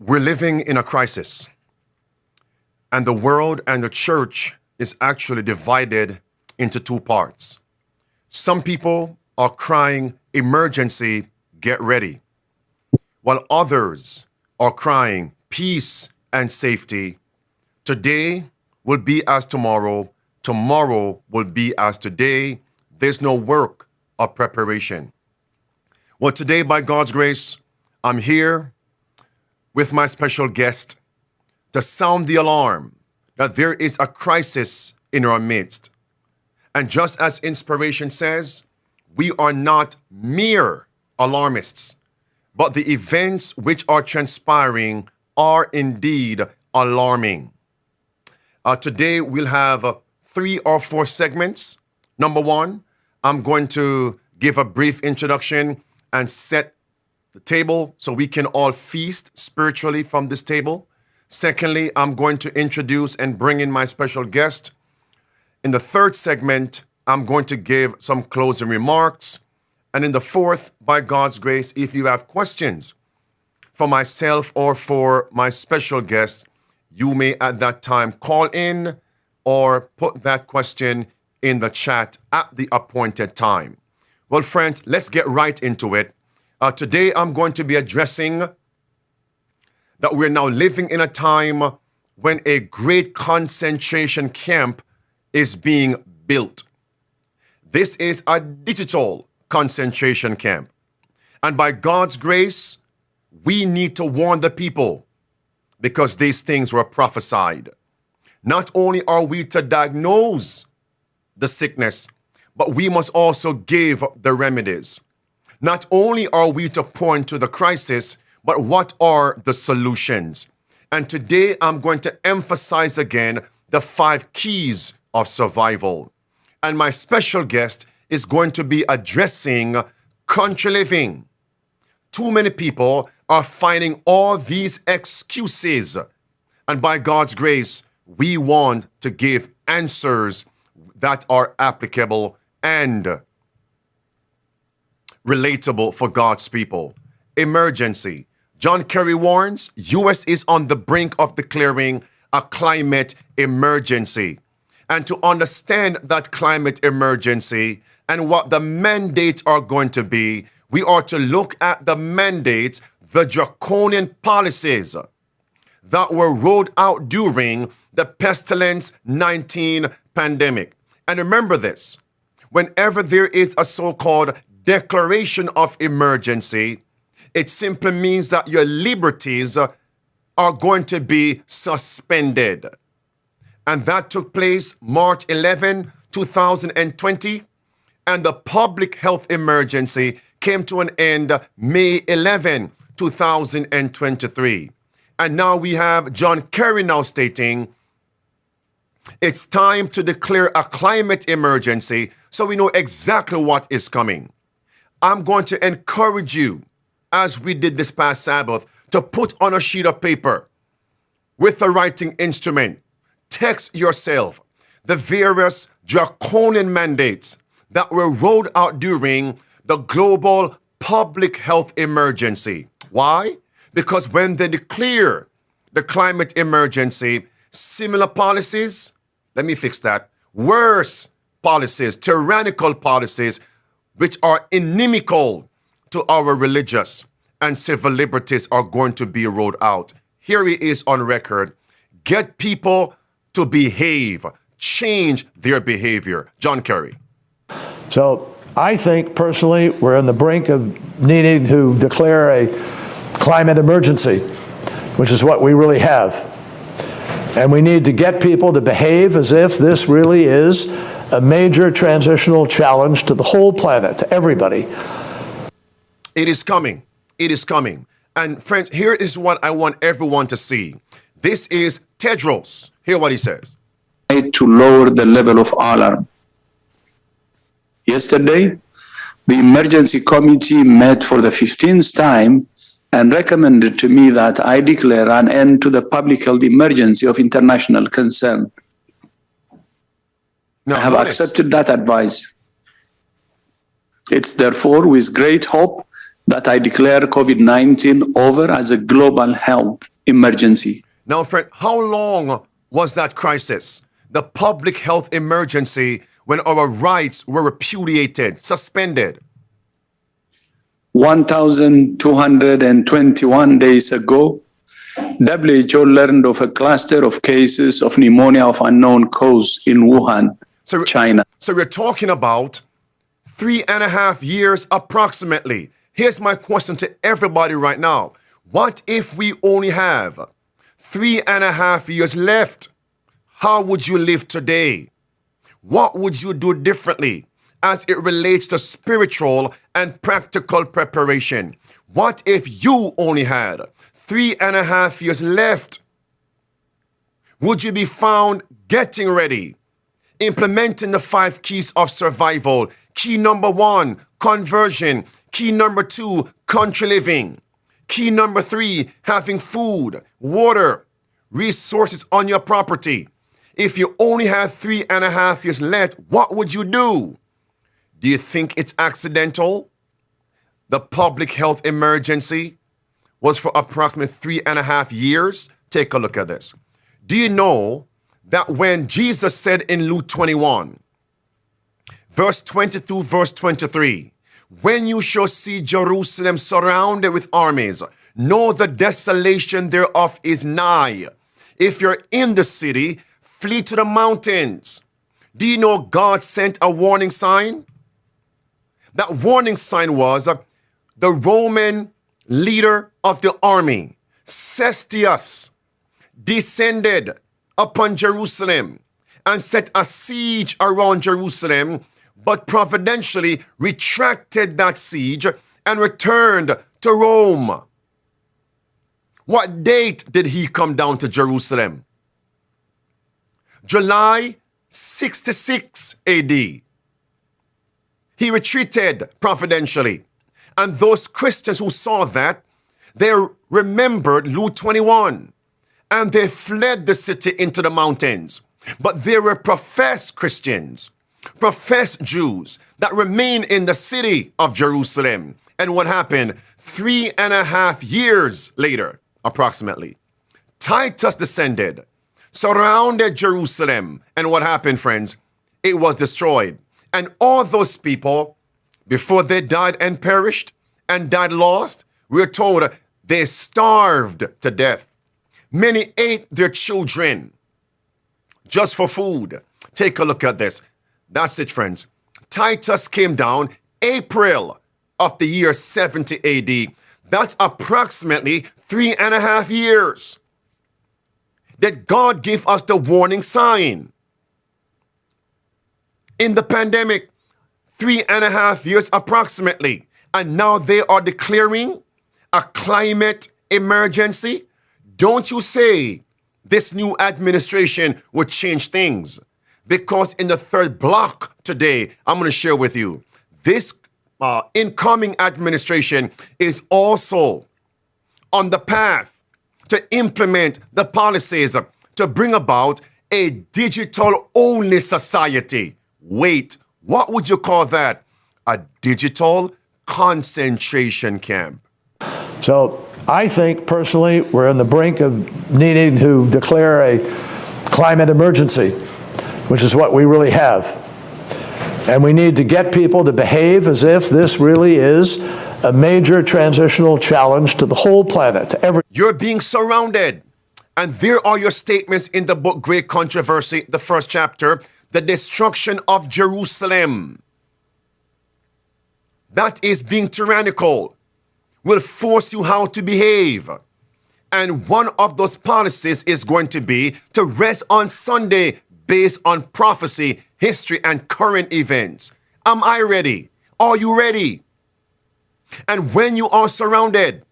We're living in a crisis, and the world and the church is actually divided into two parts. Some people are crying, emergency, get ready, while others are crying, peace and safety. Today will be as tomorrow, tomorrow will be as today. There's no work of preparation. Well, today, by God's grace, I'm here with my special guest to sound the alarm that there is a crisis in our midst. And just as inspiration says, we are not mere alarmists, but the events which are transpiring are indeed alarming. Today, we'll have 3 or 4 segments. Number 1, I'm going to give a brief introduction and set the table so we can all feast spiritually from this table. Secondly, I'm going to introduce and bring in my special guest. In the 3rd segment, I'm going to give some closing remarks. And in the 4th, by God's grace, if you have questions for myself or for my special guest, you may at that time call in or put that question in the chat at the appointed time. Well, friends, let's get right into it. Today, I'm going to be addressing that we're now living in a time when a great concentration camp is being built. This is a digital concentration camp. And by God's grace, we need to warn the people because these things were prophesied. Not only are we to diagnose the sickness, but we must also give the remedies. Not only are we to point to the crisis, but what are the solutions? And today I'm going to emphasize again the 5 keys of survival. And my special guest is going to be addressing country living. Too many people are finding all these excuses. And by God's grace, we want to give answers that are applicable and relatable for God's people. Emergency. John Kerry warns, U.S. is on the brink of declaring a climate emergency. And to understand that climate emergency and what the mandates are going to be, we are to look at the mandates, the draconian policies that were rolled out during the pestilence 19 pandemic. And remember this, whenever there is a so-called declaration of emergency, it simply means that your liberties are going to be suspended. And that took place March 11, 2020, and the public health emergency came to an end May 11, 2023. And now we have John Kerry now stating, it's time to declare a climate emergency so we know exactly what is coming. I'm going to encourage you, as we did this past Sabbath, to put on a sheet of paper with a writing instrument, text yourself the various draconian mandates that were rolled out during the global public health emergency. Why? Because when they declare the climate emergency, similar policies, let me fix that, worse policies, tyrannical policies, which are inimical to our religious and civil liberties are going to be rolled out. Here he is on record. Get people to behave, change their behavior. John Kerry. So I think personally we're on the brink of needing to declare a climate emergency, which is what we really have. And we need to get people to behave as if this really is a major transitional challenge to the whole planet, to everybody. It is coming. It is coming. And friends, here is what I want everyone to see. This is Tedros. Hear what he says. To lower the level of alarm. Yesterday, the emergency committee met for the 15th time and recommended to me that I declare an end to the public health emergency of international concern. I have accepted that advice. It's therefore with great hope that I declare COVID-19 over as a global health emergency. Now, friend, how long was that crisis, the public health emergency, when our rights were repudiated, suspended? 1,221 days ago, WHO learned of a cluster of cases of pneumonia of unknown cause in Wuhan, China. So we're talking about 3.5 years approximately. Here's my question to everybody right now. What if we only have 3.5 years left? How would you live today? What would you do differently as it relates to spiritual and practical preparation? What if you only had 3.5 years left? Would you be found getting ready, implementing the 5 keys of survival? Key number 1, conversion. Key number 2, country living. Key number 3, having food, water, resources on your property. If you only have 3.5 years left, what would you do? Do you think it's accidental? The public health emergency was for approximately 3.5 years. Take a look at this. Do you know that when Jesus said in Luke 21, verse 22, verse 23, when you shall see Jerusalem surrounded with armies, know the desolation thereof is nigh. If you're in the city, flee to the mountains. Do you know God sent a warning sign? That warning sign was the Roman leader of the army, Cestius, descended upon Jerusalem and set a siege around Jerusalem, but providentially retracted that siege and returned to Rome. What date did he come down to Jerusalem? July 66 AD. He retreated providentially. And those Christians who saw that, they remembered Luke 21. And they fled the city into the mountains. But there were professed Christians, professed Jews that remained in the city of Jerusalem. And what happened? 3.5 years later, approximately, Titus descended, surrounded Jerusalem. And what happened, friends? It was destroyed. And all those people, before they died and perished and died lost, we're told they starved to death. Many ate their children just for food. Take a look at this. That's it, friends. Titus came down April of the year 70 AD. That's approximately 3.5 years. Did God give us the warning sign? In the pandemic, 3.5 years approximately. And now they are declaring a climate emergency. Don't you say this new administration would change things. Because in the third block today, I'm going to share with you, this incoming administration is also on the path to implement the policies to bring about a digital-only society. Wait, what would you call that? A digital concentration camp. So I think personally we're on the brink of needing to declare a climate emergency, which is what we really have. And we need to get people to behave as if this really is a major transitional challenge to the whole planet. To every. You're being surrounded. And there are your statements in the book Great Controversy, the first chapter, the destruction of Jerusalem. That is being tyrannical, will force you how to behave. And one of those policies is going to be to rest on Sunday based on prophecy, history, and current events. Am I ready? Are you ready? And when you are surrounded,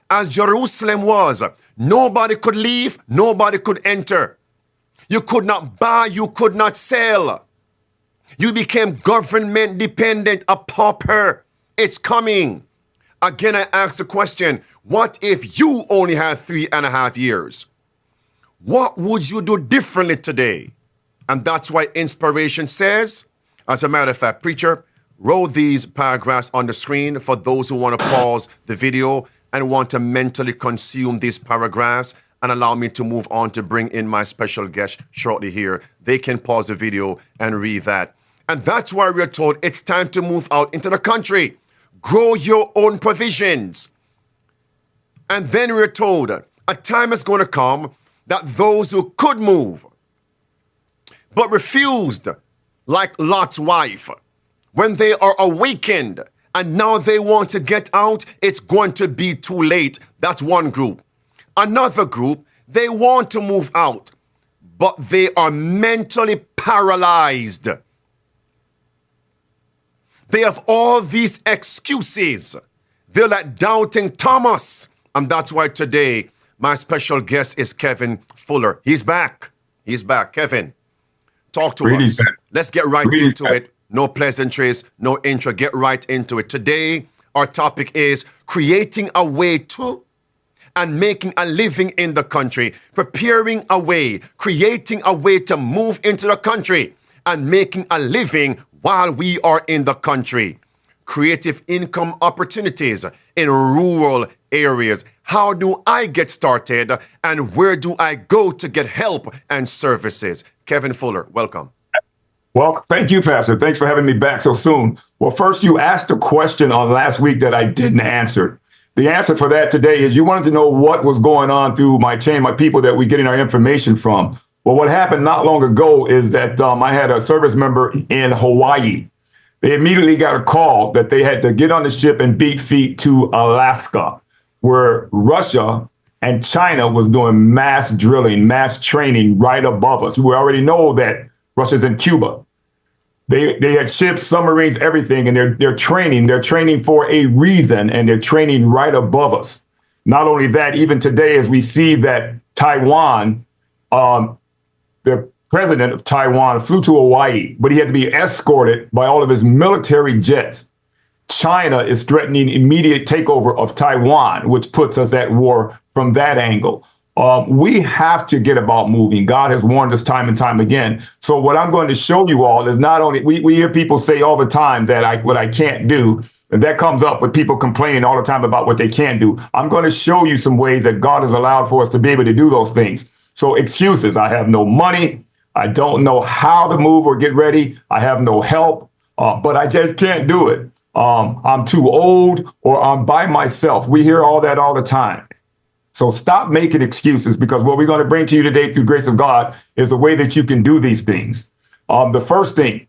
as Jerusalem was, nobody could leave, nobody could enter. You could not buy, you could not sell. You became government dependent, a pauper. It's coming. Again, I ask the question, what if you only had 3.5 years? What would you do differently today? And that's why inspiration says, as a matter of fact, preacher, roll these paragraphs on the screen for those who want to pause the video and want to mentally consume these paragraphs and allow me to move on to bring in my special guest shortly here. They can pause the video and read that. And that's why we're told it's time to move out into the country. Grow your own provisions. And then we're told a time is going to come that those who could move but refused, like Lot's wife, when they are awakened and now they want to get out, it's going to be too late. That's one group. Another group, they want to move out, but they are mentally paralyzed. They have all these excuses. They're like doubting Thomas. And that's why today, my special guest is Kevin Fuller. He's back. He's back. Kevin, talk to us. Let's get right into it. No pleasantries, no intro. Get right into it. Today, our topic is creating a way to and making a living in the country, preparing a way, creating a way to move into the country and making a living while we are in the country. Creative income opportunities in rural areas. How do I get started and where do I go to get help and services? Kevin Fuller, welcome. Well, thank you, Pastor. Thanks for having me back so soon. Well, first, you asked a question on last week that I didn't answer. The answer for that today is you wanted to know what was going on through my chain, my people that we're getting our information from. Well, what happened not long ago is that I had a service member in Hawaii. They immediately got a call that they had to get on the ship and beat feet to Alaska, where Russia and China was doing mass drilling, mass training right above us. We already know that Russia's in Cuba. They had ships, submarines, everything, and they're training. They're training for a reason, and they're training right above us. Not only that, even today, as we see that Taiwan, the president of Taiwan flew to Hawaii, but he had to be escorted by all of his military jets. China is threatening immediate takeover of Taiwan, which puts us at war from that angle. We have to get about moving. God has warned us time and time again. So what I'm going to show you all is not only, we hear people say all the time that what I can't do, and that comes up with people complaining all the time about what they can't do. I'm going to show you some ways that God has allowed for us to be able to do those things. So excuses, I have no money, I don't know how to move or get ready, I have no help, but I just can't do it. I'm too old or I'm by myself. We hear all that all the time. So stop making excuses, because what we're going to bring to you today through grace of God is the way that you can do these things. The first thing,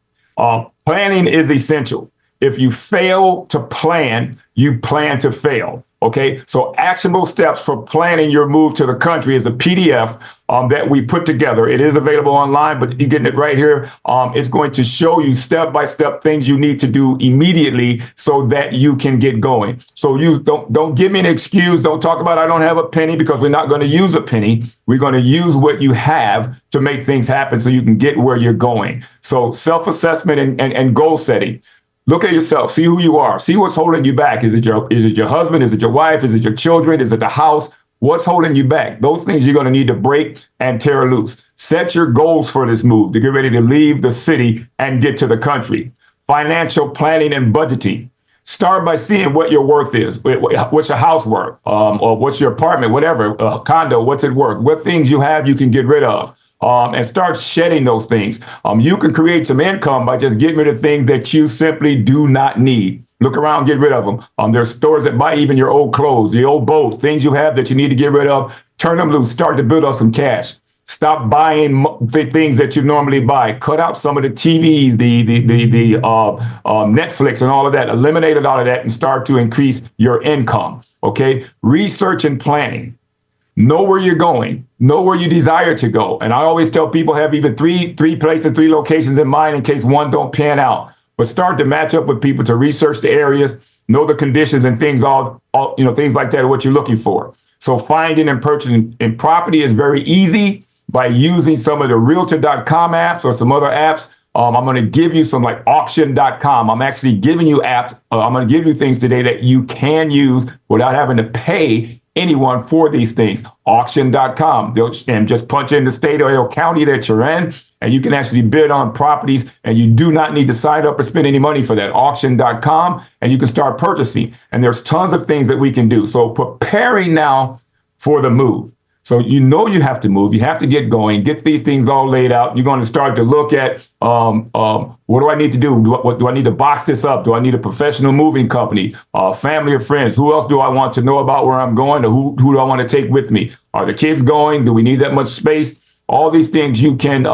planning is essential. If you fail to plan, you plan to fail. OK, so actionable steps for planning your move to the country is a PDF that we put together. It is available online, but you're getting it right here. It's going to show you step by step things you need to do immediately so that you can get going. So you don't give me an excuse. Don't talk about I don't have a penny, because we're not going to use a penny. We're going to use what you have to make things happen so you can get where you're going. So self-assessment and goal setting. Look at yourself. See who you are. See what's holding you back. Is it your husband? Is it your wife? Is it your children? Is it the house? What's holding you back? Those things you're going to need to break and tear loose. Set your goals for this move to get ready to leave the city and get to the country. Financial planning and budgeting. Start by seeing what your worth is. What's your house worth? Or what's your apartment? Whatever, condo, what's it worth? What things you have you can get rid of. And start shedding those things. You can create some income by just getting rid of things that you simply do not need. Look around, get rid of them. There's stores that buy even your old clothes, the old boat, things you have that you need to get rid of. Turn them loose. Start to build up some cash. Stop buying things that you normally buy. Cut out some of the TVs, the Netflix and all of that. Eliminate all of that and start to increase your income. OK, research and planning. Know where you're going. Know where you desire to go. And I always tell people have even three places, 3 locations in mind in case one don't pan out. But start to match up with people to research the areas, know the conditions and things, things like that are what you're looking for. So finding and purchasing in property is very easy by using some of the Realtor.com apps or some other apps. I'm going to give you some like auction.com. I'm actually giving you apps. I'm going to give you things today that you can use without having to pay anyone for these things. Auction.com. And just punch in the state or county that you're in, and you can actually bid on properties, and you do not need to sign up or spend any money for that. Auction.com, and you can start purchasing. And there's tons of things that we can do. So preparing now for the move. So you know you have to move. You have to get going, get these things all laid out. You're going to start to look at what do I need to do? What do I need to box this up? Do I need a professional moving company, family or friends? Who else do I want to know about where I'm going? Or who do I want to take with me? Are the kids going? Do we need that much space? All these things you can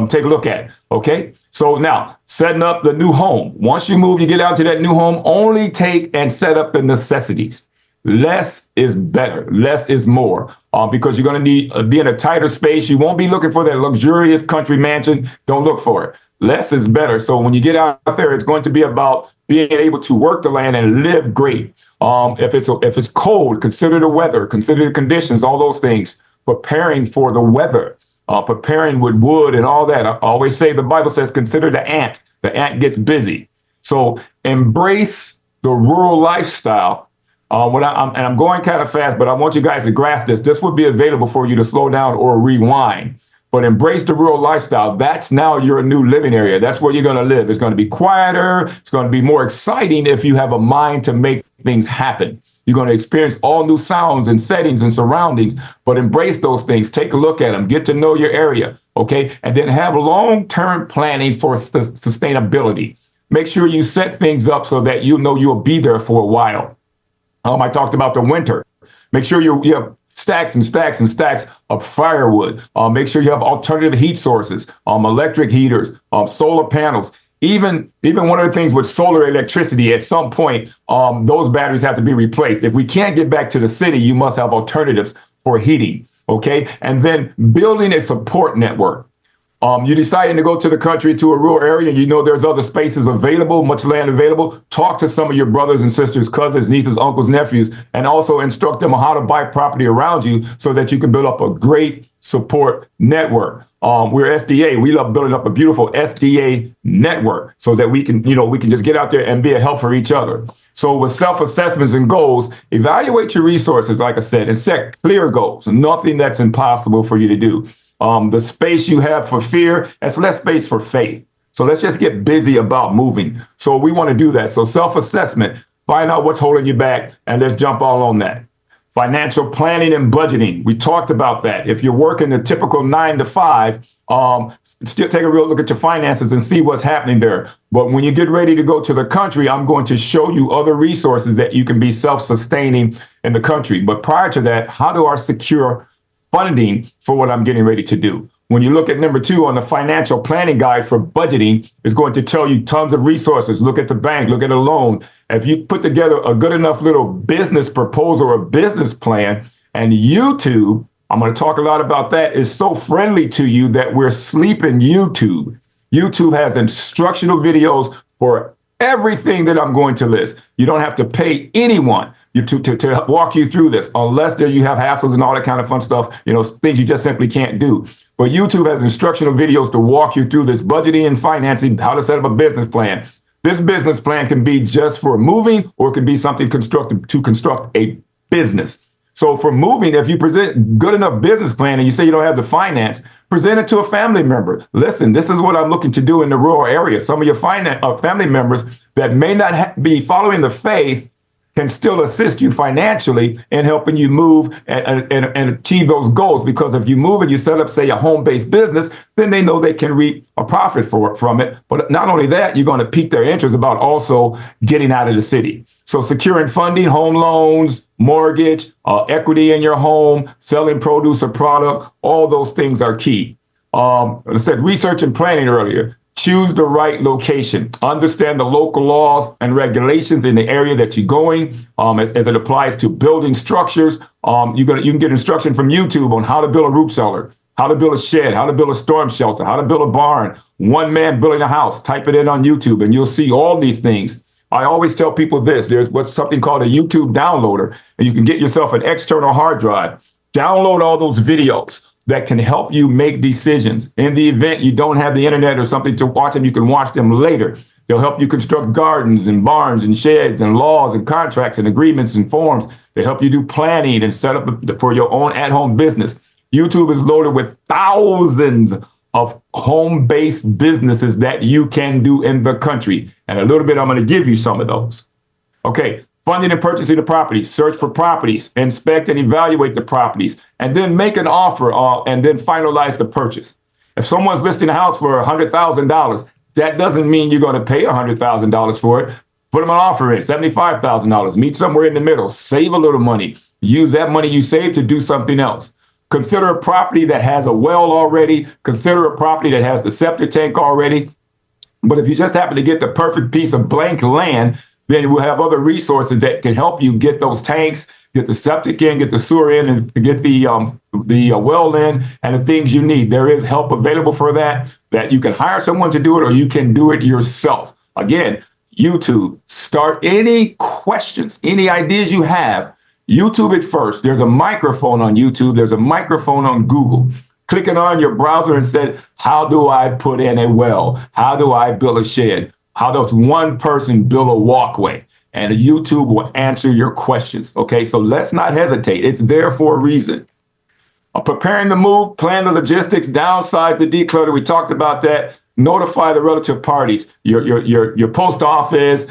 take a look at. OK, so now setting up the new home. Once you move, you get out to that new home, only take and set up the necessities. Less is better. Less is more, because you're going to need be in a tighter space. You won't be looking for that luxurious country mansion. Don't look for it. Less is better. So when you get out there, it's going to be about being able to work the land and live great. If it's cold, consider the weather, consider the conditions, all those things. Preparing for the weather, preparing with wood and all that. I always say the Bible says, consider the ant. The ant gets busy. So embrace the rural lifestyle. I'm going kind of fast, but I want you guys to grasp this. This would be available for you to slow down or rewind. But embrace the rural lifestyle. That's now your new living area. That's where you're going to live. It's going to be quieter. It's going to be more exciting if you have a mind to make things happen. You're going to experience all new sounds and settings and surroundings, but embrace those things. Take a look at them. Get to know your area, okay? And then have long-term planning for sustainability. Make sure you set things up so that you know you'll be there for a while. I talked about the winter. Make sure you have stacks and stacks and stacks of firewood. Make sure you have alternative heat sources, electric heaters, solar panels. Even one of the things with solar electricity, at some point, those batteries have to be replaced. If we can't get back to the city, you must have alternatives for heating, okay? And then building a support network. You're deciding to go to the country, to a rural area, and you know there's other spaces available, much land available. Talk to some of your brothers and sisters, cousins, nieces, uncles, nephews, and also instruct them on how to buy property around you so that you can build up a great support network. We're SDA. We love building up a beautiful SDA network so that we can just get out there and be a help for each other. So with self-assessments and goals, evaluate your resources, like I said, and set clear goals. Nothing that's impossible for you to do. The space you have for fear, that's less space for faith. So let's just get busy about moving. So we want to do that. So self-assessment, find out what's holding you back, and let's jump all on that. Financial planning and budgeting. We talked about that. If you're working the typical 9 to 5, still take a real look at your finances and see what's happening there. But when you get ready to go to the country, I'm going to show you other resources that you can be self-sustaining in the country. But prior to that, how do I secure funding for what I'm getting ready to do? When you look at number 2 on the financial planning guide for budgeting, it's going to tell you tons of resources. Look at the bank, look at a loan. If you put together a good enough little business proposal or business plan, and YouTube, I'm going to talk a lot about that, is so friendly to you that we're sleeping YouTube. YouTube has instructional videos for everything that I'm going to list. You don't have to pay anyone to walk you through this, unless there you have hassles and all that kind of fun stuff, things you just simply can't do. But YouTube has instructional videos to walk you through this budgeting and financing, how to set up a business plan. This business plan can be just for moving, or it could be something constructed to construct a business. So for moving, if you present good enough business plan and you say you don't have the finance, present it to a family member. Listen, this is what I'm looking to do in the rural area. Some of your family members that may not be following the faith can still assist you financially in helping you move and achieve those goals. Because if you move and you set up, say, a home-based business, then they know they can reap a profit from it. But not only that, you're going to pique their interest about also getting out of the city. So securing funding, home loans, mortgage, equity in your home, selling produce or product, all those things are key. I said research and planning earlier. Choose the right location. Understand the local laws and regulations in the area that you're going. As it applies to building structures, you can get instruction from YouTube on how to build a root cellar, how to build a shed, how to build a storm shelter, how to build a barn. One man building a house. Type it in on YouTube, and you'll see all these things. I always tell people this: there's what's something called a YouTube downloader, and you can get yourself an external hard drive. Download all those videos that can help you make decisions. In the event you don't have the internet or something to watch them, you can watch them later. They'll help you construct gardens and barns and sheds and laws and contracts and agreements and forms. They help you do planning and set up for your own at-home business. YouTube is loaded with thousands of home-based businesses that you can do in the country. And a little bit, I'm going to give you some of those. Okay, funding and purchasing the properties, search for properties, inspect and evaluate the properties, and then make an offer and then finalize the purchase. If someone's listing a house for $100,000, that doesn't mean you're going to pay $100,000 for it. Put them an offer in, $75,000. Meet somewhere in the middle. Save a little money. Use that money you save to do something else. Consider a property that has a well already. Consider a property that has the septic tank already. But if you just happen to get the perfect piece of blank land, then we'll have other resources that can help you get those tanks, get the septic in, get the sewer in, and get the well in, and the things you need. There is help available for that you can hire someone to do it, or you can do it yourself. Again, YouTube. Start any questions, any ideas you have. YouTube it first. There's a microphone on YouTube. There's a microphone on Google. Click it on your browser and say, how do I put in a well? How do I build a shed? How does one person build a walkway? And YouTube will answer your questions. Okay, so let's not hesitate. It's there for a reason. Preparing the move, plan the logistics, downsize the declutter. We talked about that. Notify the relative parties, your post office,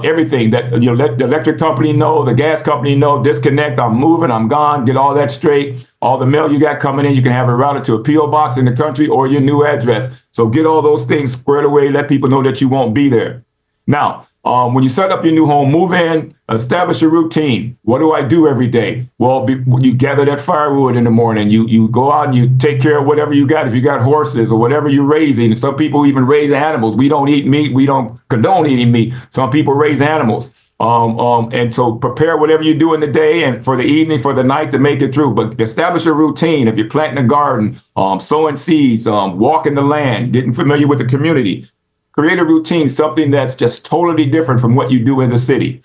everything that let the electric company know, the gas company know, disconnect, I'm moving, I'm gone, get all that straight. All the mail you got coming in, you can have it routed to a P.O. box in the country or your new address. So get all those things squared away, let people know that you won't be there. Now, when you set up your new home, move in, establish a routine. What do I do every day? Well, you gather that firewood in the morning. You go out and you take care of whatever you got. If you got horses or whatever you're raising, some people even raise animals. We don't eat meat. We don't condone eating meat. Some people raise animals. And so prepare whatever you do in the day and for the evening, for the night to make it through. But establish a routine. If you're planting a garden, sowing seeds, walking the land, getting familiar with the community. Create a routine, something that's just totally different from what you do in the city.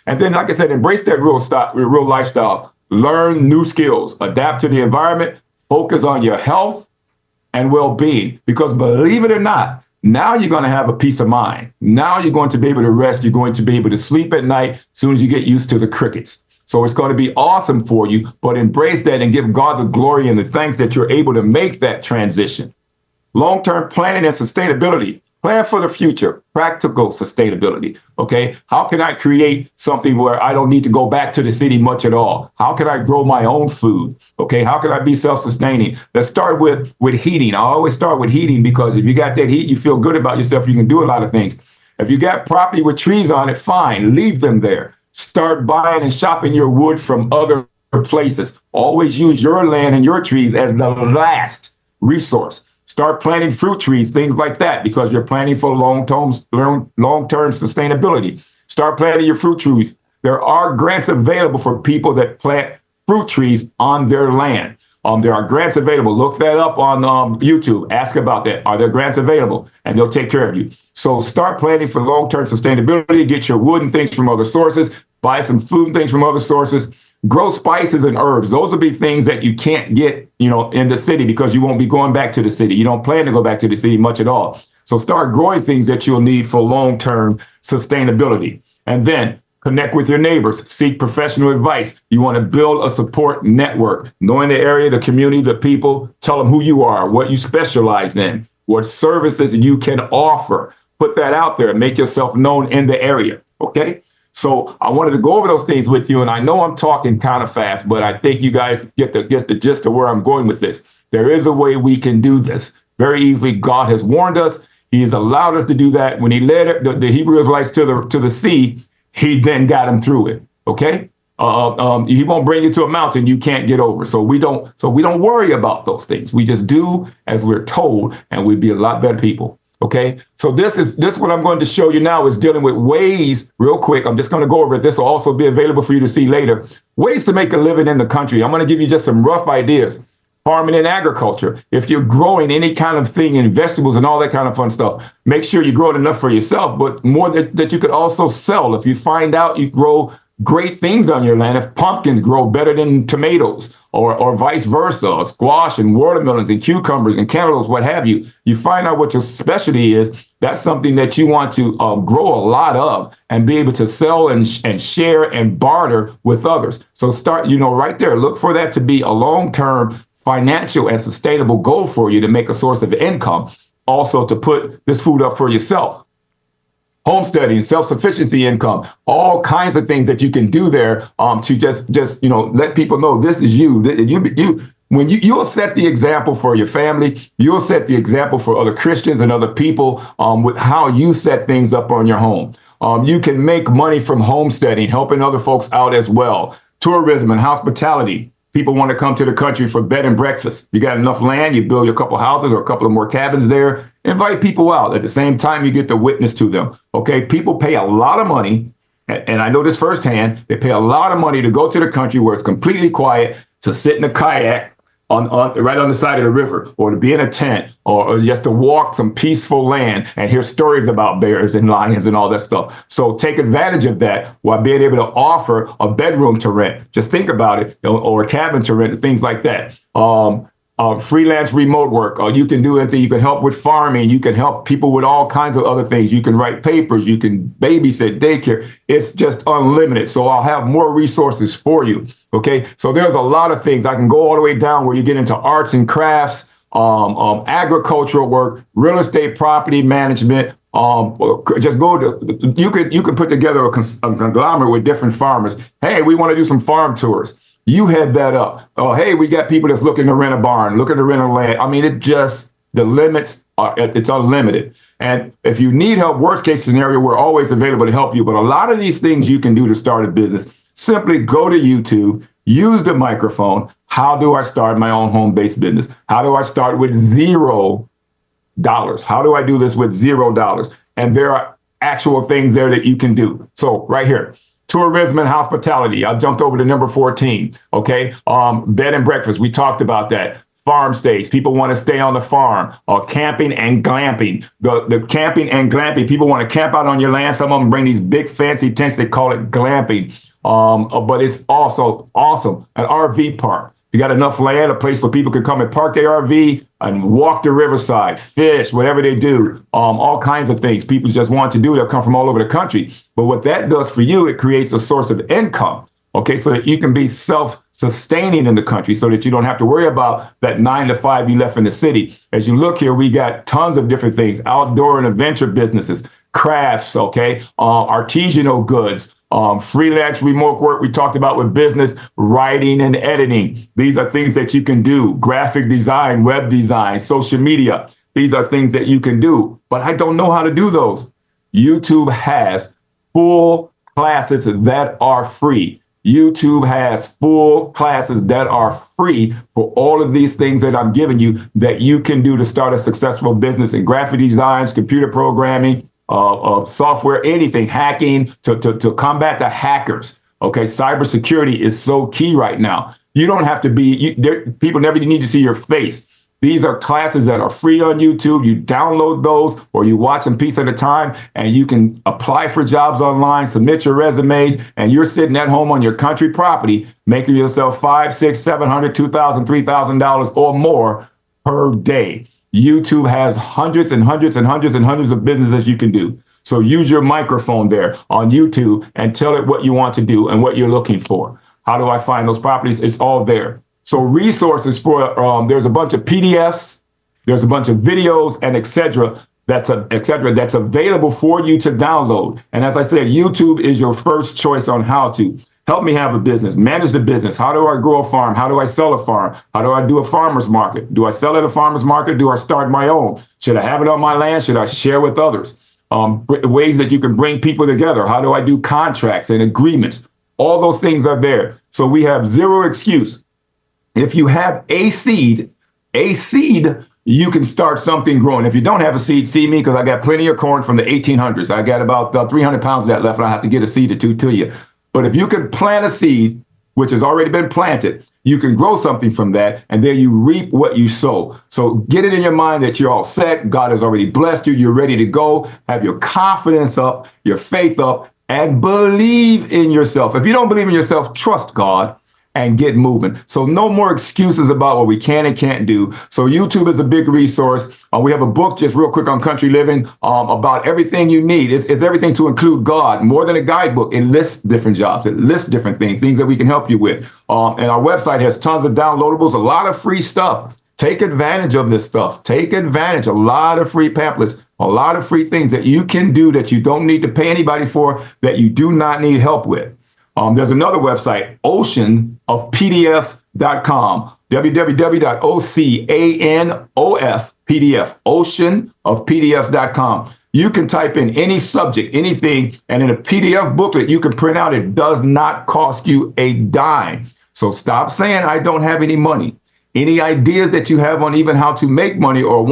And then, like I said, embrace that real lifestyle. Learn new skills, adapt to the environment, focus on your health and well-being. Because believe it or not, now you're going to have a peace of mind. Now you're going to be able to rest. You're going to be able to sleep at night as soon as you get used to the crickets. So it's going to be awesome for you, but embrace that and give God the glory and the thanks that you're able to make that transition. Long-term planning and sustainability. Plan for the future, practical sustainability, okay? How can I create something where I don't need to go back to the city much at all? How can I grow my own food, okay? How can I be self-sustaining? Let's start with heating. I always start with heating because if you got that heat, you feel good about yourself, you can do a lot of things. If you got property with trees on it, fine, leave them there. Start buying and shopping your wood from other places. Always use your land and your trees as the last resource. Start planting fruit trees, things like that, because you're planning for long-term sustainability. Start planting your fruit trees. There are grants available for people that plant fruit trees on their land. There are grants available. Look that up on YouTube. Ask about that. Are there grants available? And they'll take care of you. So start planning for long-term sustainability. Get your wood and things from other sources. Buy some food and things from other sources. Grow spices and herbs. Those will be things that you can't get, in the city because you won't be going back to the city. You don't plan to go back to the city much at all. So start growing things that you'll need for long-term sustainability. And then connect with your neighbors. Seek professional advice. You want to build a support network. Knowing the area, the community, the people. Tell them who you are, what you specialize in, what services you can offer. Put that out there and make yourself known in the area. Okay? So I wanted to go over those things with you, and I know I'm talking kind of fast, but I think you guys get the gist of where I'm going with this. There is a way we can do this very easily. God has warned us. He has allowed us to do that. When he led the Hebrew Israelites to the sea, he then got them through it. Okay, he won't bring you to a mountain you can't get over. So we don't worry about those things. We just do as we're told, and we'd be a lot better people. Okay, so this what I'm going to show you now is dealing with ways, real quick. I'm just going to go over it. This will also be available for you to see later. Ways to make a living in the country. I'm going to give you just some rough ideas. Farming and agriculture. If you're growing any kind of thing in vegetables and all that kind of fun stuff, make sure you grow it enough for yourself, but more that you could also sell. If you find out you grow great things on your land, if pumpkins grow better than tomatoes, or vice versa, squash and watermelons and cucumbers and cantaloupes, what have you, you find out what your specialty is. That's something that you want to grow a lot of and be able to sell and share and barter with others. So start, right there, look for that to be a long-term financial and sustainable goal for you to make a source of income, also to put this food up for yourself. Homesteading, self-sufficiency income, all kinds of things that you can do there to just let people know this is you. When you'll set the example for your family, you'll set the example for other Christians and other people with how you set things up on your home. You can make money from homesteading, helping other folks out as well. Tourism and hospitality. People want to come to the country for bed and breakfast. You got enough land, you build a couple houses or a couple of more cabins there. Invite people out. At the same time, you get to witness to them. Okay, people pay a lot of money, and I know this firsthand. They pay a lot of money to go to the country where it's completely quiet, to sit in a kayak right on the side of the river, or to be in a tent, or just to walk some peaceful land and hear stories about bears and lions and all that stuff. So take advantage of that while being able to offer a bedroom to rent. Just think about it, or a cabin to rent, things like that. Freelance remote work. You can do anything. You can help with farming. You can help people with all kinds of other things. You can write papers. You can babysit, daycare. It's just unlimited. So I'll have more resources for you. Okay. So there's a lot of things. I can go all the way down where you get into arts and crafts, agricultural work, real estate, property management. Just go to, you can put together a conglomerate with different farmers. Hey, we want to do some farm tours. You head that up. Oh, hey, we got people that's looking to rent a barn, looking to rent a land. I mean, the limits are, it's unlimited. And if you need help, worst case scenario, we're always available to help you. But a lot of these things you can do to start a business, simply go to YouTube, use the microphone. How do I start my own home-based business? How do I start with $0? How do I do this with $0? And there are actual things there that you can do. So right here. Tourism and hospitality. I jumped over to number 14. Okay. Bed and breakfast. We talked about that. Farm stays. People want to stay on the farm. Camping and glamping. The camping and glamping. People want to camp out on your land. Some of them bring these big fancy tents. They call it glamping. But it's also awesome. An RV park. You got enough land, a place where people can come and park their RV and walk the riverside, fish, whatever they do, all kinds of things people just want to do. They'll come from all over the country. But what that does for you, it creates a source of income, okay, so that you can be self-sustaining in the country so that you don't have to worry about that 9 to 5 you left in the city. As you look here, we got tons of different things, outdoor and adventure businesses, crafts, okay, artisanal goods, freelance remote work we talked about with business, writing and editing. These are things that you can do. Graphic design, web design, social media. These are things that you can do, but I don't know how to do those. YouTube has full classes that are free. YouTube has full classes that are free for all of these things that I'm giving you that you can do to start a successful business in graphic designs, computer programming, software, anything, hacking, to combat the hackers. Okay, cybersecurity is so key right now. You don't have to be, people never need to see your face. These are classes that are free on YouTube. You download those or you watch them piece at a time, and you can apply for jobs online, submit your resumes, and you're sitting at home on your country property, making yourself $500, $600, $700, $2,000, $3,000 or more per day. YouTube has hundreds and hundreds and hundreds and hundreds of businesses you can do. So use your microphone there on YouTube and tell it what you want to do and what you're looking for. How do I find those properties? It's all there. So resources for, there's a bunch of PDFs, there's a bunch of videos and et cetera, that's available for you to download. And as I said, YouTube is your first choice on how to. Help me have a business, manage the business. How do I grow a farm? How do I sell a farm? How do I do a farmer's market? Do I sell at a farmer's market? Do I start my own? Should I have it on my land? Should I share with others? Ways that you can bring people together. How do I do contracts and agreements? All those things are there. So we have zero excuse. If you have a seed, you can start something growing. If you don't have a seed, see me, because I got plenty of corn from the 1800s. I got about 300 pounds of that left, and I have to get a seed or two to you. But if you can plant a seed, which has already been planted, you can grow something from that, and then you reap what you sow. So get it in your mind that you're all set. God has already blessed you. You're ready to go. Have your confidence up, your faith up, and believe in yourself. If you don't believe in yourself, trust God and get moving. So no more excuses about what we can and can't do. So YouTube is a big resource. We have a book, just real quick, on country living, about everything you need. It's everything to include God, more than a guidebook. It lists different jobs. It lists different things that we can help you with. And our website has tons of downloadables, a lot of free stuff. Take advantage of this stuff. Take advantage. A lot of free pamphlets, a lot of free things that you can do that you don't need to pay anybody for, that you do not need help with. There's another website, oceanofpdf.com, www.oceanofpdf, oceanofpdf.com. You can type in any subject, anything, and in a PDF booklet you can print out. It does not cost you a dime. So stop saying, I don't have any money. Any ideas that you have on even how to make money or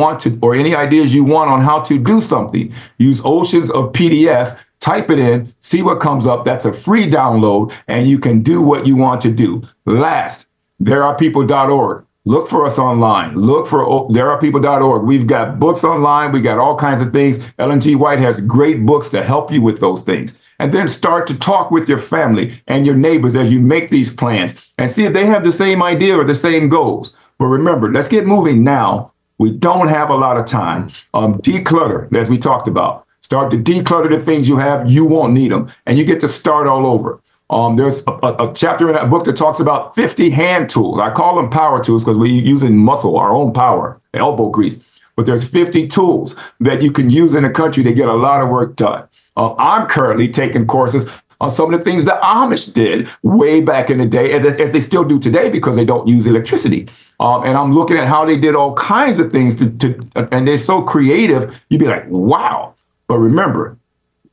any ideas you want on how to do something, use Oceans of PDF. Type it in, see what comes up. That's a free download, and you can do what you want to do. Last, therearepeople.org. Look for us online. Look for therearepeople.org. We've got books online. We got all kinds of things. Ellen G. White has great books to help you with those things. And then start to talk with your family and your neighbors as you make these plans and see if they have the same idea or the same goals. But remember, let's get moving now. We don't have a lot of time. Declutter, as we talked about. Start to declutter the things you have. You won't need them. And you get to start all over. There's a chapter in that book that talks about 50 hand tools. I call them power tools because we're using muscle, our own power, elbow grease. But there's 50 tools that you can use in the country to get a lot of work done. I'm currently taking courses on some of the things the Amish did way back in the day, as they still do today because they don't use electricity. And I'm looking at how they did all kinds of things and they're so creative. You'd be like, wow. But remember,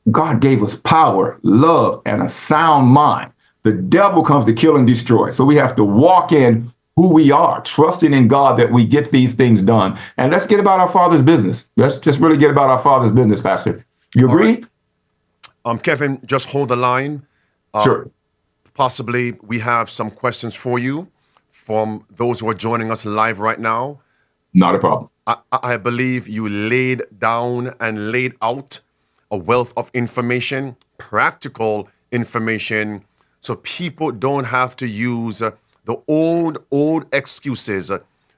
God gave us power, love, and a sound mind. The devil comes to kill and destroy. So we have to walk in who we are, trusting in God that we get these things done. And let's get about our Father's business. Let's just really get about our Father's business, Pastor. You agree? Right. Kevin, just hold the line. Sure. Possibly we have some questions for you from those who are joining us live right now. Not a problem. I believe you laid down and laid out a wealth of information, practical information, so people don't have to use the old excuses.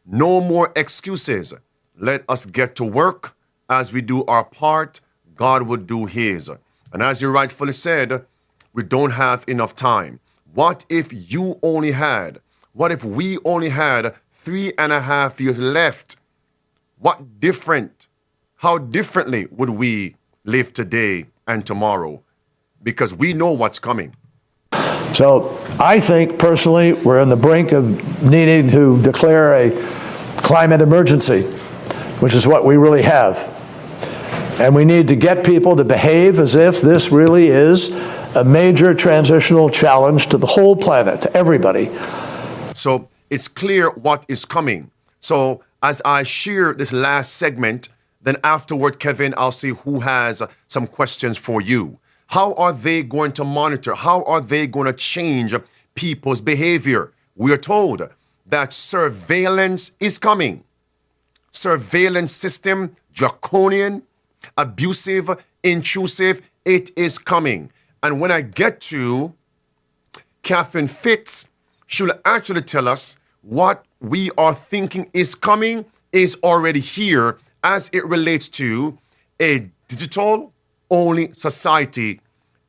No more excuses. Let us get to work. As we do our part, God will do his. And as you rightfully said, we don't have enough time. What if we only had 3.5 years left? How differently would we live today and tomorrow? Because we know what's coming. So I think personally we're on the brink of needing to declare a climate emergency, which is what we really have. And we need to get people to behave as if this really is a major transitional challenge to the whole planet, to everybody. So it's clear what is coming. So as I share this last segment, then afterward, Kevin, I'll see who has some questions for you. How are they going to monitor? How are they going to change people's behavior? We are told that surveillance is coming. Surveillance system, draconian, abusive, intrusive, it is coming. And when I get to Catherine Fitz, she'll actually tell us what we are thinking is coming is already here as it relates to a digital-only society,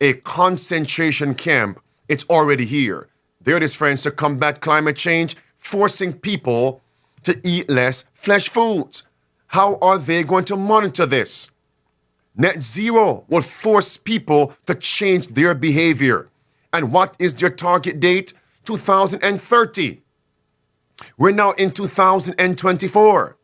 a concentration camp. It's already here. There it is, friends, to combat climate change, forcing people to eat less flesh foods. How are they going to monitor this? Net zero will force people to change their behavior. And what is their target date? 2030. We're now in 2024.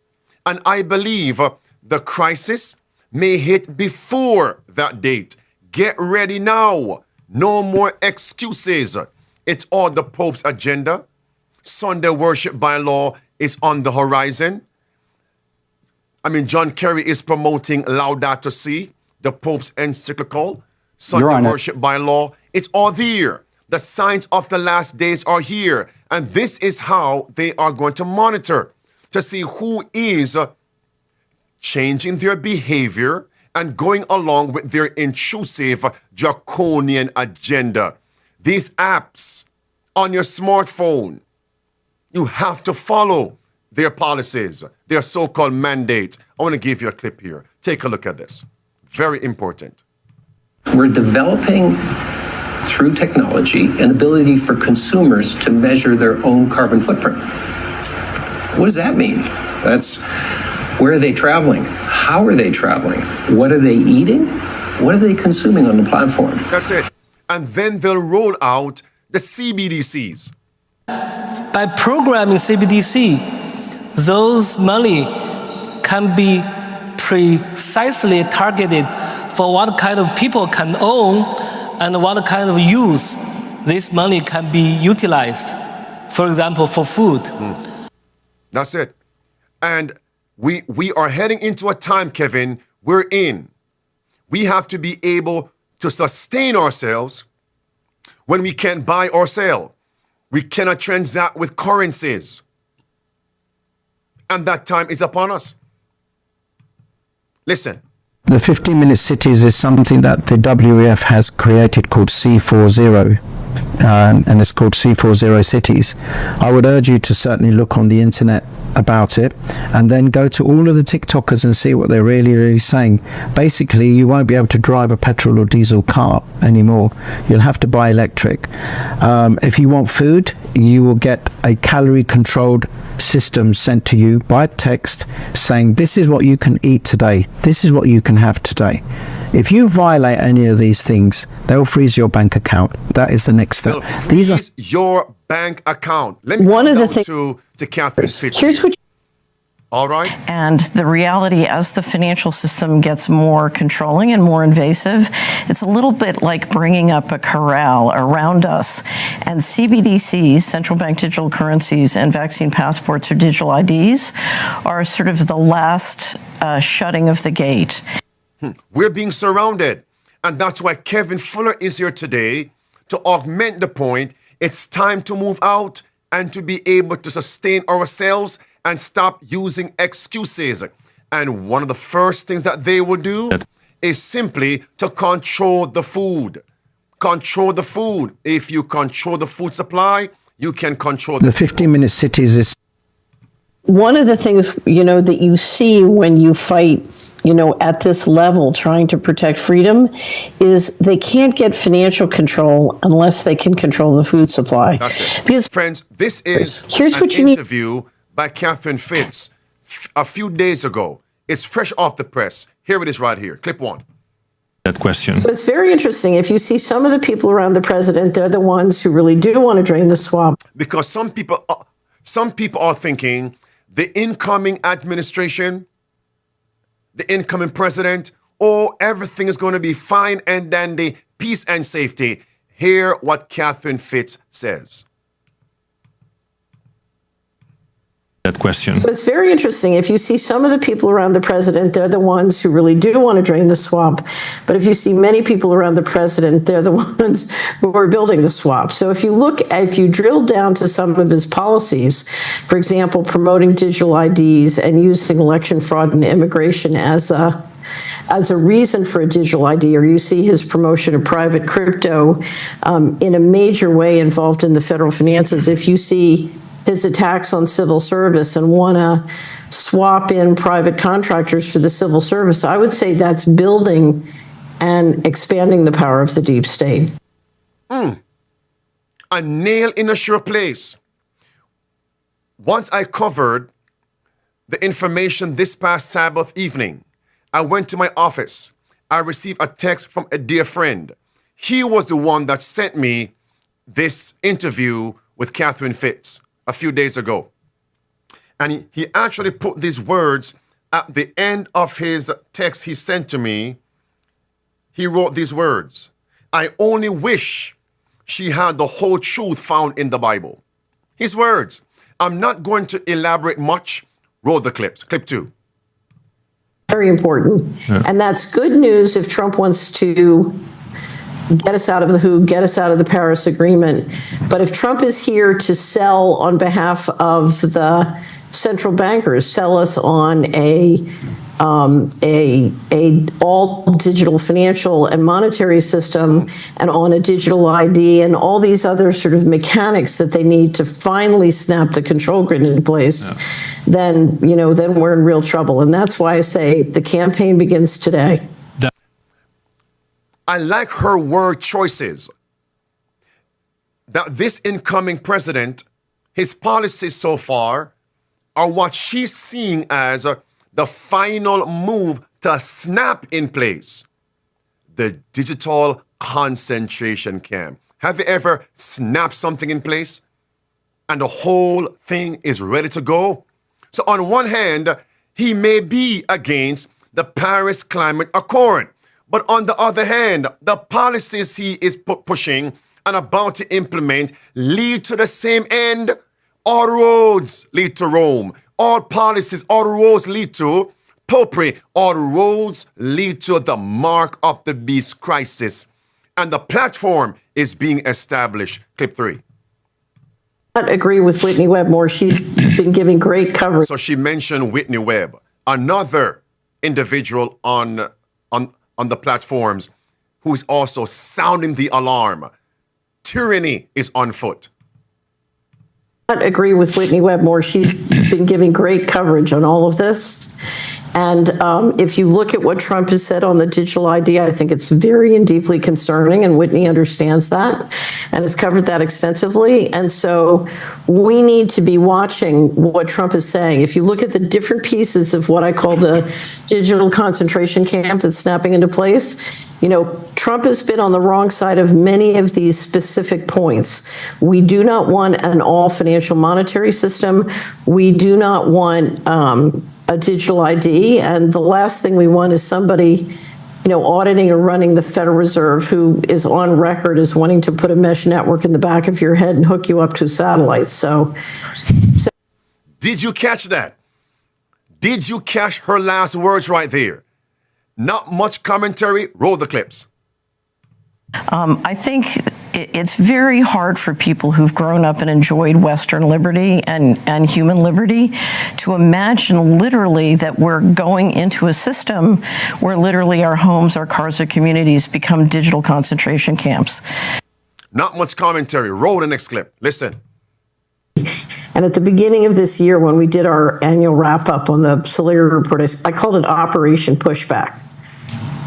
And I believe the crisis may hit before that date. Get ready now. No more excuses. It's all the Pope's agenda. Sunday worship by law is on the horizon. John Kerry is promoting Laudato Si, the Pope's encyclical. Sunday worship by law. It's all there. The signs of the last days are here. And this is how they are going to monitor to see who is changing their behavior and going along with their intrusive, draconian agenda. These apps on your smartphone. You have to follow their policies, their so-called mandates. I want to give you a clip here. Take a look at this. Very important. We're developing, through technology, an ability for consumers to measure their own carbon footprint. What does that mean? That's where are they traveling? How are they traveling? What are they eating? What are they consuming on the platform? That's it. And then they'll roll out the CBDCs. By programming CBDC, those money can be precisely targeted for what kind of people can own and what kind of use this money can be utilized. For example, for food. That's it. And we are heading into a time, Kevin, we have to be able to sustain ourselves when we can't buy or sell. We cannot transact with currencies. And that time is upon us. Listen. The 15-minute cities is something that the WEF has created called C40, and it's called C40 cities. I would urge you to certainly look on the internet about it, and then go to all of the TikTokers and see what they're really saying. Basically, you won't be able to drive a petrol or diesel car anymore. You'll have to buy electric. If you want food, you will get a calorie-controlled system sent to you by text saying, this is what you can eat today. This is what you can have today. If you violate any of these things, they'll freeze your bank account. That is the next step. These are your bank account. Let me one of the things to Catherine Fitz. Here's what. All right. And the reality, as the financial system gets more controlling and more invasive, it's a little bit like bringing up a corral around us. And CBDCs, central bank digital currencies, and vaccine passports or digital IDs are sort of the last shutting of the gate. We're being surrounded. And that's why Kevin Fuller is here today to augment the point. It's time to move out and to be able to sustain ourselves and stop using excuses. And one of the first things that they will do is simply to control the food. Control the food. If you control the food supply, you can control the 15-minute cities is one of the things, that you see when you fight, at this level trying to protect freedom is they can't get financial control unless they can control the food supply. That's it. Because, friends, this is here's an what you interview by Catherine Fitz a few days ago. It's fresh off the press. Here it is right here. Clip one. That question. So it's very interesting. If you see some of the people around the president, they're the ones who really do want to drain the swamp. Because some people are thinking the incoming administration, the incoming president, everything is going to be fine and dandy, peace and safety. Hear what Catherine Fitz says. That question. So it's very interesting. If you see some of the people around the president, they're the ones who really do want to drain the swamp. But if you see many people around the president, they're the ones who are building the swamp. So if you drill down to some of his policies, for example, promoting digital IDs and using election fraud and immigration as a reason for a digital ID, or you see his promotion of private crypto in a major way involved in the federal finances, if you see his attacks on civil service and want to swap in private contractors for the civil service, I would say that's building and expanding the power of the deep state. A nail in a sure place. Once I covered the information this past Sabbath evening, I went to my office. I received a text from a dear friend. He was the one that sent me this interview with Catherine Fitz a few days ago. And he actually put these words at the end of his text he sent to me. He wrote these words: I only wish she had the whole truth found in the Bible. His words. I'm not going to elaborate much. Roll the clips. Clip 2. Very important. Yeah. And that's good news if Trump wants to get us out of the WHO, get us out of the Paris Agreement. But if Trump is here to sell on behalf of the central bankers, sell us on a a all digital financial and monetary system and on a digital ID and all these other sort of mechanics that they need to finally snap the control grid into place, then we're in real trouble. And that's why I say the campaign begins today. I like her word choices. That this incoming president, his policies so far are what she's seeing as the final move to snap in place the digital concentration camp. Have you ever snapped something in place and the whole thing is ready to go? So on one hand, he may be against the Paris Climate Accord, but on the other hand, the policies he is pushing and about to implement lead to the same end. All roads lead to Rome. All policies, all roads lead to popery. All roads lead to the mark of the beast crisis. And the platform is being established. Clip 3. I agree with Whitney Webb more. She's been giving great coverage. So she mentioned Whitney Webb, another individual on the platforms who is also sounding the alarm. Tyranny is on foot. I agree with Whitney Webb more. She's been giving great coverage on all of this. And if you look at what Trump has said on the digital ID, I think it's very and deeply concerning, and Whitney understands that and has covered that extensively. And so we need to be watching what Trump is saying. If you look at the different pieces of what I call the digital concentration camp that's snapping into place, Trump has been on the wrong side of many of these specific points. We do not want an all financial monetary system. We do not want a digital ID. And the last thing we want is somebody, auditing or running the Federal Reserve who is on record as wanting to put a mesh network in the back of your head and hook you up to satellites. So did you catch that? Did you catch her last words right there? Not much commentary. Roll the clips. I think it's very hard for people who've grown up and enjoyed Western liberty and human liberty to imagine literally that we're going into a system where literally our homes, our cars, our communities become digital concentration camps. Not much commentary. Roll the next clip. Listen. And at the beginning of this year, when we did our annual wrap up on the Solari report, I called it Operation Pushback.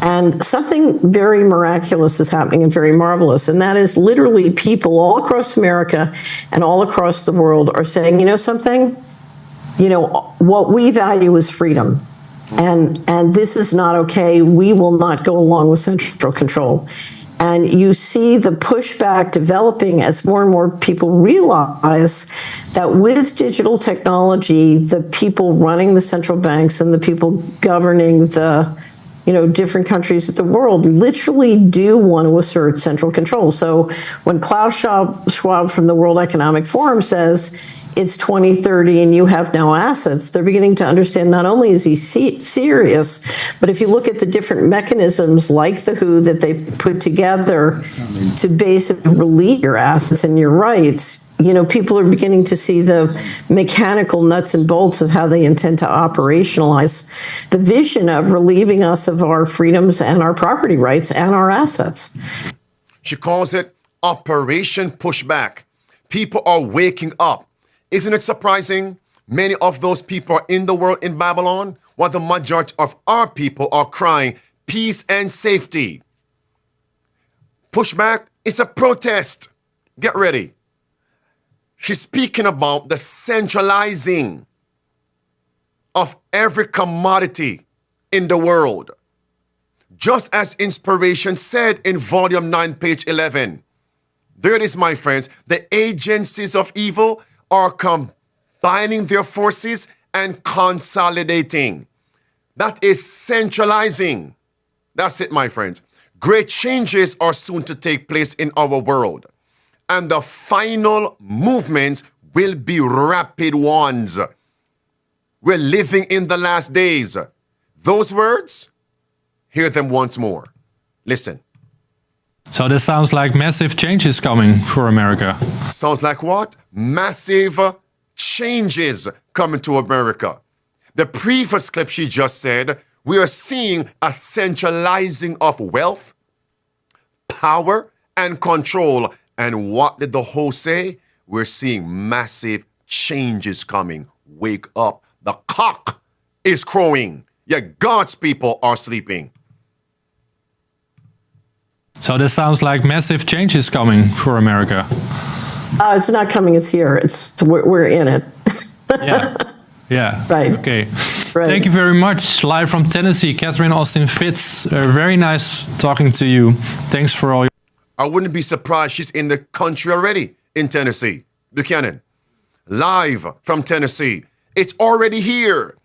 And something very miraculous is happening and very marvelous. And that is literally people all across America and all across the world are saying, something, what we value is freedom. And this is not okay. We will not go along with central control. And you see the pushback developing as more and more people realize that with digital technology, the people running the central banks and the people governing the different countries of the world literally do want to assert central control. So when Klaus Schwab from the World Economic Forum says it's 2030 and you have no assets, they're beginning to understand not only is he serious, but if you look at the different mechanisms like the WHO that they put together to basically relieve your assets and your rights, people are beginning to see the mechanical nuts and bolts of how they intend to operationalize the vision of relieving us of our freedoms and our property rights and our assets. She calls it Operation Pushback. People are waking up. Isn't it surprising? Many of those people are in the world in Babylon, while the majority of our people are crying peace and safety. Pushback is a protest. Get ready. She's speaking about the centralizing of every commodity in the world. Just as Inspiration said in volume 9, page 11. There it is, my friends. The agencies of evil are combining their forces and consolidating. That is centralizing. That's it, my friends. Great changes are soon to take place in our world. And the final movements will be rapid ones. We're living in the last days. Those words, hear them once more. Listen. So this sounds like massive changes coming for America. Sounds like what? Massive changes coming to America. The previous clip she just said, we are seeing a centralizing of wealth, power, and control. And what did the host say? We're seeing massive changes coming. Wake up. The cock is crowing. Yet God's people are sleeping. So this sounds like massive changes coming for America. It's not coming, it's here. We're in it. Yeah. Yeah. Right. Okay. Right. Thank you very much. Live from Tennessee, Catherine Austin Fitz. Very nice talking to you. Thanks for all your... I wouldn't be surprised she's in the country already in Tennessee. Buchanan, live from Tennessee. It's already here.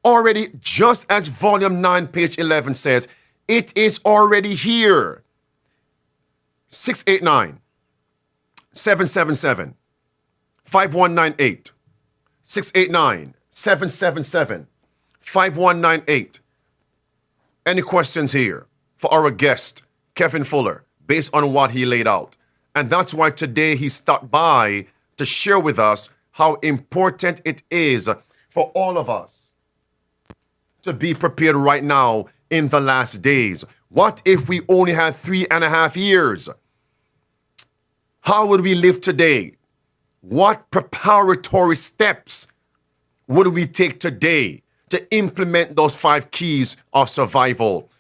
Already, just as volume 9, page 11 says, it is already here. 689 777 5198. 689 777 5198. Any questions here for our guest, Kevin Fuller, based on what he laid out? And that's why today he stopped by to share with us how important it is for all of us to be prepared right now in the last days. What if we only had 3.5 years? How would we live today? What preparatory steps would we take today to implement those 5 keys of survival?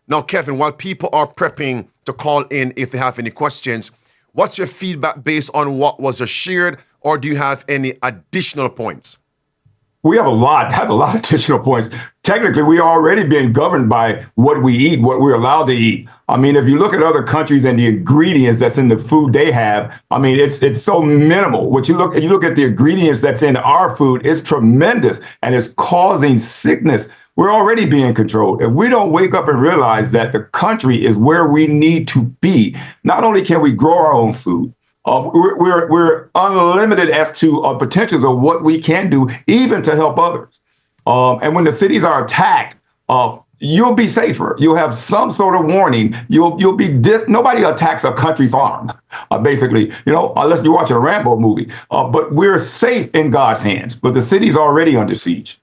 Now, Kevin, while people are prepping to call in if they have any questions, what's your feedback based on what was just shared, or do you have any additional points? We have a lot of additional points. Technically, we are already being governed by what we eat, what we're allowed to eat. I mean, if you look at other countries and the ingredients that's in the food they have, I mean, it's so minimal. You look at the ingredients that's in our food, it's tremendous, and it's causing sickness. We're already being controlled. If we don't wake up and realize that the country is where we need to be, not only can we grow our own food, we're unlimited as to potentials of what we can do, even to help others. And when the cities are attacked, you'll be safer. You'll have some sort of warning. You'll be nobody attacks a country farm, basically, unless you're watching a Rambo movie. But we're safe in God's hands. But the city's already under siege.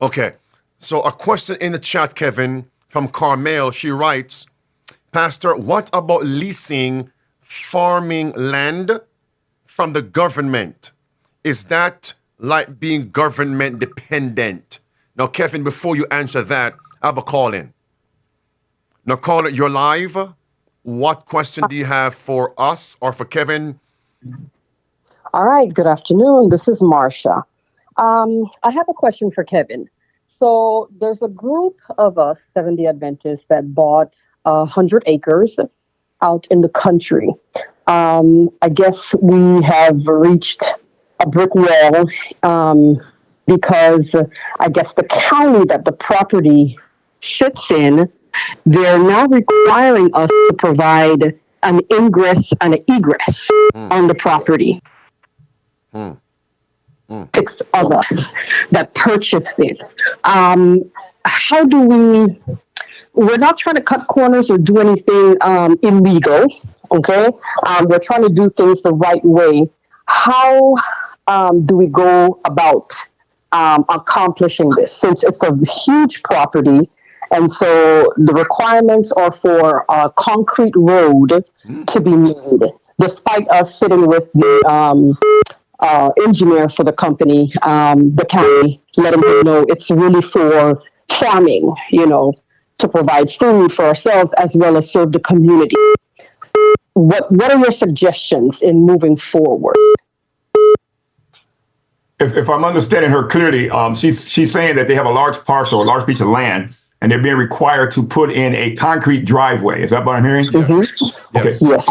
Okay, so a question in the chat, Kevin, from Carmel. She writes, Pastor, what about leasing farming land from the government? Is that like being government dependent? Now, Kevin, before you answer that, I have a call in. Now, caller, you're live. What question do you have for us or for Kevin? All right, good afternoon. This is Marsha. I have a question for Kevin. So there's a group of us, 70 Adventists, that bought 100 acres out in the country. I guess we have reached a brick wall because I guess the county that the property sits in, they're now requiring us to provide an ingress and an egress on the property. 6 of us that purchased it. How do we're not trying to cut corners or do anything illegal, okay? We're trying to do things the right way. How do we go about accomplishing this? Since it's a huge property, and so the requirements are for a concrete road to be made, despite us sitting with the engineer for the company, the county, letting them know it's really for farming, to provide food for ourselves as well as serve the community. What are your suggestions in moving forward? If I'm understanding her clearly, she's saying that they have a large parcel, a large piece of land, and they're being required to put in a concrete driveway. Is that what I'm hearing? Mm-hmm. Okay. Yes.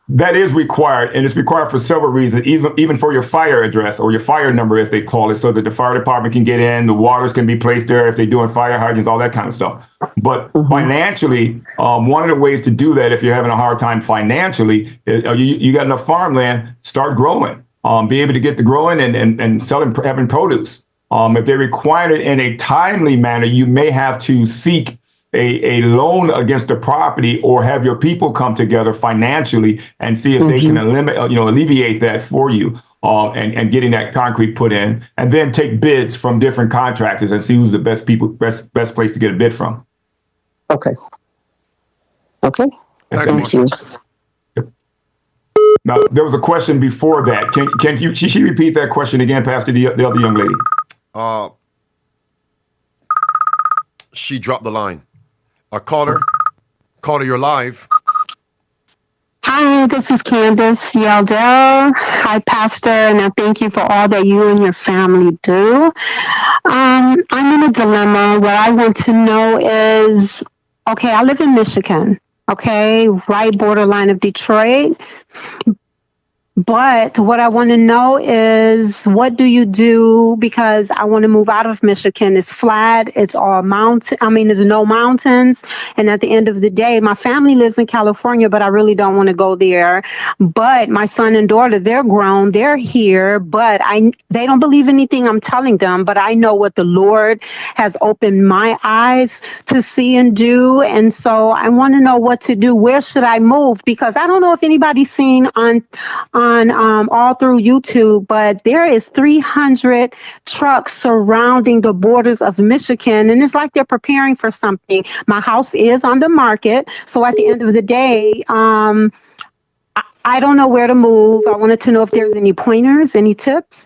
That is required, and it's required for several reasons, even for your fire address or your fire number, as they call it, so that the fire department can get in, the waters can be placed there if they're doing fire hydrants, all that kind of stuff. But financially, one of the ways to do that, if you're having a hard time financially, is, you got enough farmland, start growing, be able to get the growing and selling, having produce. If they require it in a timely manner, you may have to seek a loan against the property, or have your people come together financially and see if they can alleviate that for you, and getting that concrete put in, and then take bids from different contractors and see who's the best place to get a bid from. Okay. Okay. Thanks, Thank you. Now, there was a question before that. Can she repeat that question again, Pastor, the other young lady? She dropped the line. Caller, you're live. Hi, this is Candace Yeldell. Hi, Pastor, and I thank you for all that you and your family do. I'm in a dilemma. What I want to know is, okay, I live in Michigan, okay, right borderline of Detroit. But what I want to know is, what do you do? Because I want to move out of Michigan. It's flat. It's all mountain. I mean, there's no mountains. And at the end of the day, my family lives in California, but I really don't want to go there. But my son and daughter, they're grown. They're here, but they don't believe anything I'm telling them. But I know what the Lord has opened my eyes to see and do. And so I want to know what to do. Where should I move? Because I don't know if anybody's seen on all through YouTube, but there is 300 trucks surrounding the borders of Michigan, and it's like they're preparing for something. My house is on the market, so at the end of the day, I don't know where to move. I wanted to know if there's any pointers, any tips.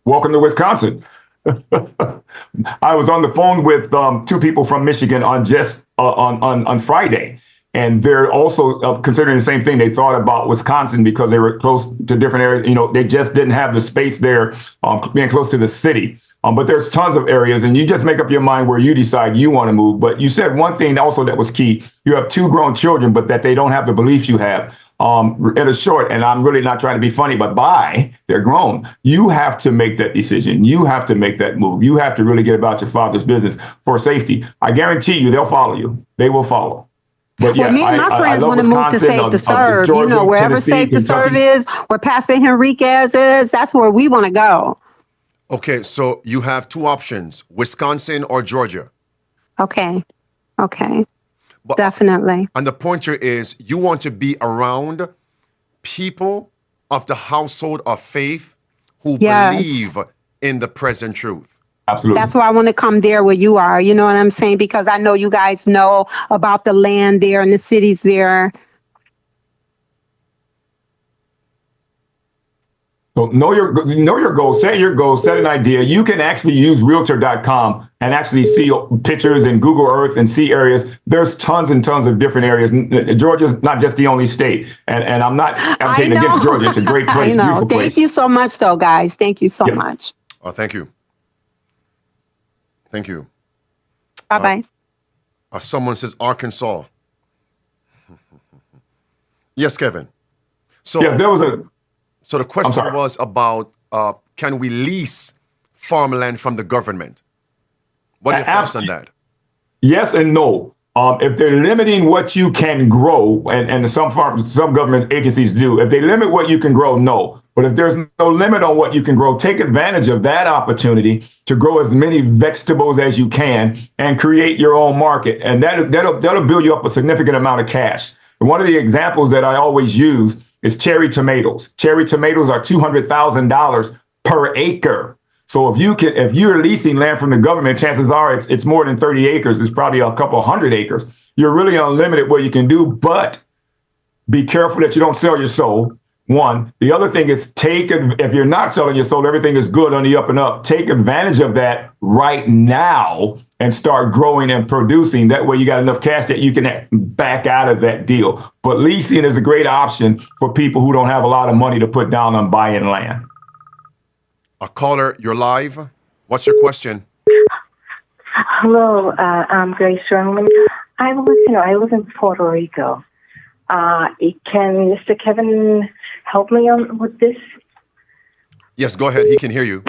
Welcome to Wisconsin. I was on the phone with two people from Michigan on Friday. And they're also considering the same thing. They thought about Wisconsin because they were close to different areas. They just didn't have the space there, being close to the city. But there's tons of areas, and you just make up your mind where you decide you want to move. But you said one thing also that was key. You have two grown children, but that they don't have the beliefs you have. It is short, and I'm really not trying to be funny, but they're grown. You have to make that decision. You have to make that move. You have to really get about your father's business for safety. I guarantee you they'll follow you. They will follow. But yeah, me and my friends want to move to Safe to Serve. Georgia, wherever Tennessee, Safe to Serve is, where Pastor Henriquez is, that's where we want to go. Okay, so you have two options, Wisconsin or Georgia. Okay. But, definitely. And the pointer is, you want to be around people of the household of faith who believe in the present truth. Absolutely. That's why I want to come there where you are. You know what I'm saying? Because I know you guys know about the land there and the cities there. So know your goal, set your goal, set an idea. You can actually use realtor.com and actually see pictures in Google Earth and see areas. There's tons and tons of different areas. Georgia's not just the only state. And I'm not advocating against Georgia. It's a great place, beautiful place. Thank you so much, though, guys. Thank you so much. Thank you. Thank you. Bye-bye. Someone says Arkansas. Yes, Kevin. So yeah, there was So the question was about, can we lease farmland from the government? What are your thoughts on that? Yes and no. If they're limiting what you can grow, and some government agencies do, if they limit what you can grow, no. But if there's no limit on what you can grow, take advantage of that opportunity to grow as many vegetables as you can and create your own market. And that'll build you up a significant amount of cash. And one of the examples that I always use is cherry tomatoes. Cherry tomatoes are $200,000 per acre. So if you're leasing land from the government, chances are it's more than 30 acres. It's probably a couple hundred acres. You're really unlimited what you can do, but be careful that you don't sell your soul. One. The other thing is if you're not selling your soul, everything is good on the up and up. Take advantage of that right now and start growing and producing. That way you got enough cash that you can back out of that deal. But leasing is a great option for people who don't have a lot of money to put down on buying land. A caller, you're live. What's your question? Hello, I'm Grace Sherman. I live in Puerto Rico. Can Mr. Kevin help me with this? Yes, go ahead. He can hear you.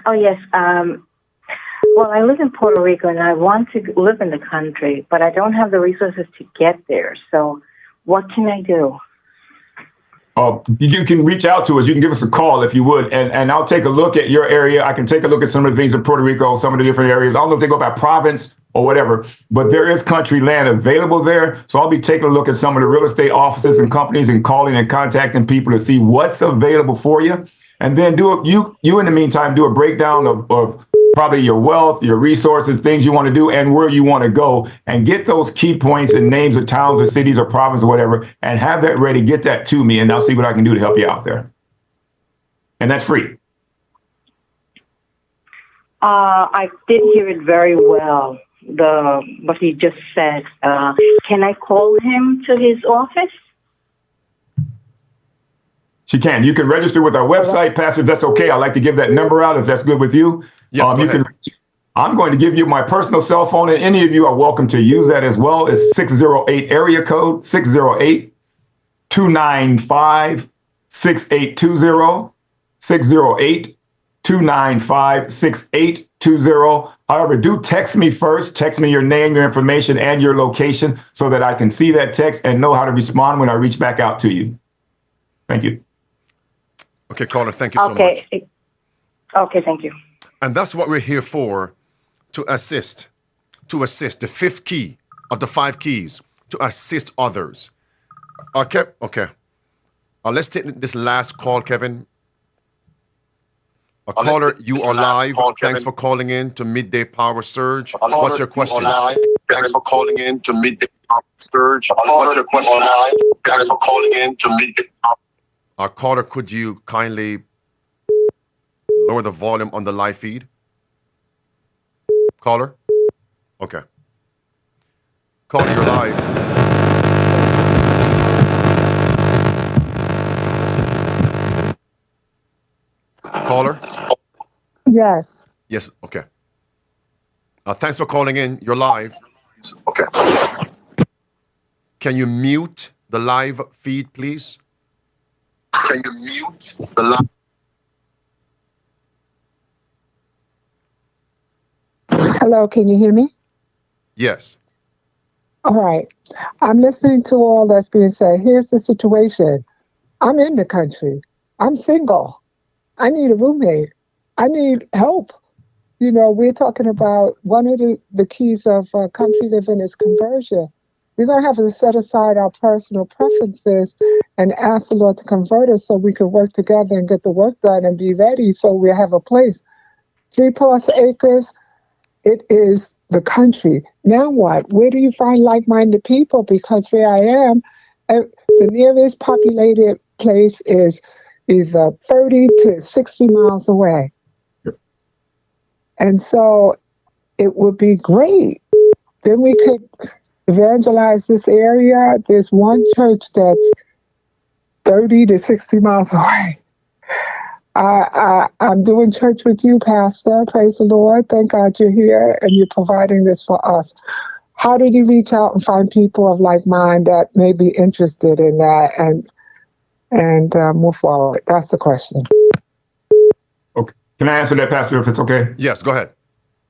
Oh, yes. Well, I live in Puerto Rico and I want to live in the country, but I don't have the resources to get there. So what can I do? you can reach out to us. You can give us a call if you would, and I'll take a look at your area. I can take a look at some of the things in Puerto Rico, some of the different areas. I don't know if they go by province or whatever, but there is country land available there. So I'll be taking a look at some of the real estate offices and companies and calling and contacting people to see what's available for you. And then you in the meantime, do a breakdown of probably your wealth, your resources, things you want to do, and where you want to go, and get those key points and names of towns or cities or provinces or whatever, and have that ready. Get that to me, and I'll see what I can do to help you out there. And that's free. I didn't hear it very well, what he just said. Can I call him to his office? She can. You can register with our website, Pastor, if that's okay. I'd like to give that number out if that's good with you. Yes, go ahead. I'm going to give you my personal cell phone, and any of you are welcome to use that as well. It's 608 area code 608-295-6820, 608-295-6820. However, do text me first. Text me your name, your information, and your location so that I can see that text and know how to respond when I reach back out to you. Thank you. Okay, caller, thank you so much. Okay, thank you. And that's what we're here for, to assist. The fifth key of the 5 keys, to assist others. Okay. Let's take this last call, Kevin. Caller, you are live. Thanks for calling in to Midday Power Surge. What's your question? Thanks for calling in to Midday Power Surge. What's your question? Thanks for calling in to Midday Power. Caller, could you kindly lower the volume on the live feed? Caller? Okay. Caller, you're live. Caller? Yes. Yes, okay. Thanks for calling in. You're live. Okay. Can you mute the live feed, please? Can you mute the live? Hello, can you hear me? Yes. All right. I'm listening to all that's being said. Here's the situation. I'm in the country. I'm single. I need a roommate. I need help. You know, we're talking about one of the keys of country living is conversion. We're going to have to set aside our personal preferences and ask the Lord to convert us so we can work together and get the work done and be ready so we have a place. 3+ acres, it is the country. Now what? Where do you find like-minded people? Because where I am, the nearest populated place is 30 to 60 miles away. And so it would be great. Then we could evangelize this area. There's one church that's 30 to 60 miles away. I'm doing church with you, Pastor. Praise the Lord. Thank God you're here and you're providing this for us. How did you reach out and find people of like mind that may be interested in that and move forward? That's the question. Okay. Can I answer that, Pastor, if it's okay? Yes, go ahead.